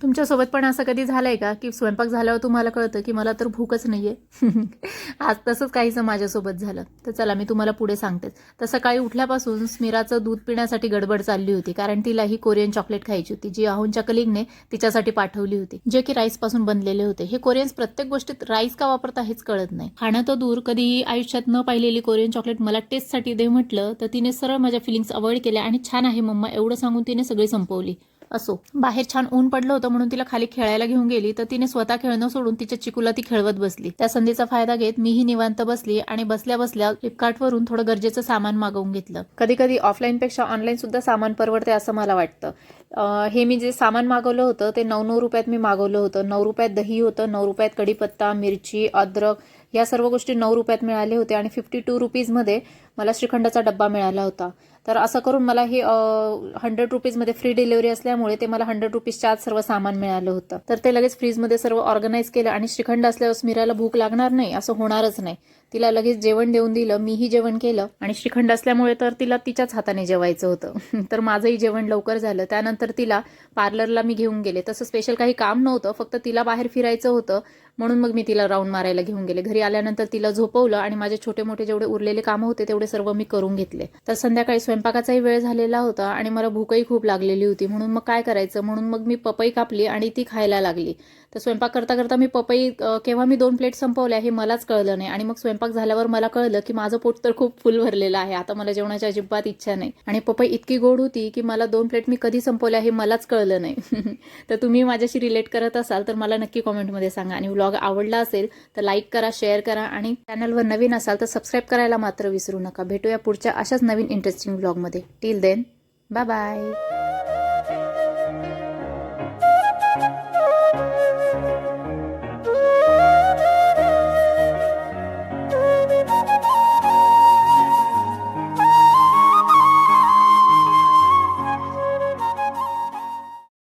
तुमच्यासोबत पण असं कधी झालंय का की स्वयंपाक झाल्यावर तुम्हाला कळतं की मला तर भूकच नाहीये? आज तसंच काहीसं माझ्यासोबत झालं. तर चला मी तुम्हाला पुढे सांगतेच. तर सकाळी उठल्यापासून स्मिराचं दूध पिण्यासाठी गडबड चालली होती, कारण तिला ही कोरियन चॉकलेट खायची होती जी आहोंच्या कलिगने तिच्यासाठी पाठवली होती, जे की राईस पासून बनलेले होते. हे कोरियन्स प्रत्येक गोष्टीत राईस का वापरता हेच कळत नाही. खाणं तर दूर, कधीही आयुष्यात न पाहिलेली कोरियन चॉकलेट मला टेस्टसाठी दे म्हटलं तर तिने सरळ माझ्या फिलिंग्स अवॉइड केल्या आणि छान आहे मम्मा एवढं सांगून तिने सगळी संपवली. असो, बाहेर छान ऊन पडलं होतं म्हणून तिला खाली खेळायला घेऊन गेली, तर तिने स्वतः खेळणं सोडून तिच्या चिकूला ती खेळवत बसली. त्या संधीचा फायदा घेत मीही निवांत बसली आणि बसल्या बसल्या फ्लिपकार्टवरून थोडं गरजेचं सामान मागवून घेतलं. कधी कधी ऑफलाईनपेक्षा ऑनलाईन सुद्धा सामान परवडते असं मला वाटतं. हे मी जे सामान मागवलं होतं ते 9 रुपयात मी मागवलं होतं. 9 रुपयात दही होतं, 9 रुपयात कढीपत्ता, मिरची, अद्रक या सर्व गोष्टी 9 रुपयात मिळाले होते आणि 52 रुपीजमध्ये मला श्रीखंडाचा डब्बा मिळाला होता. तर असं करून मला हे 100 रुपीजमध्ये फ्री डिलिव्हरी असल्यामुळे ते मला 100 रुपीजच्या आत सर्व सामान मिळालं होतं. तर ते लगेच फ्रीजमध्ये सर्व ऑर्गनाईज केलं आणि श्रीखंड असल्यावर स्मिराला भूक लागणार नाही असं होणारच नाही. तिला लगेच जेवण देऊन दिलं, मीही जेवण केलं आणि श्रीखंड असल्यामुळे तर तिला तिच्याच हाताने जेवायचं होतं. तर माझंही जेवण लवकर झालं. त्यानंतर तिला पार्लरला मी घेऊन गेले. तसं स्पेशल काही काम नव्हतं, फक्त तिला बाहेर फिरायचं होतं म्हणून मग मी तिला राऊंड मारायला घेऊन गेले. घरी आल्यानंतर तिला झोपवलं आणि माझे छोटे मोठे जेवढे उरलेले कामं होते तेवढे सर्व मी करून घेतले. तर संध्याकाळी स्वयंपाकाचाही वेळ झालेला होता आणि मला भूकही खूप लागलेली होती, म्हणून मग काय करायचं म्हणून मग मी पपई कापली आणि ती खायला लागली. तर स्वयंपाक करता करता मी पपई केव्हा मी 2 प्लेट संपवल्या हे मलाच कळलं नाही आणि मग स्वयंपाक झाल्यावर मला कळलं की माझं पोट तर खूप फुल भरलेलं आहे, आता मला जेवणाची अजिबात इच्छा नाही. आणि पपई इतकी गोड होती की मला 2 प्लेट मी कधी संपवल्या हे मलाच कळलं नाही. तर तुम्ही माझ्याशी रिलेट करत असाल तर मला नक्की कॉमेंटमध्ये सांगा. आणि व्लॉग आवडला असेल तर लाईक करा, शेअर करा आणि चॅनलवर नवीन असाल तर सबस्क्राईब करायला मात्र विसरू नका. भेटूया पुढच्या अशाच नवीन इंटरेस्टिंग व्लॉगमध्ये. Till then, bye bye.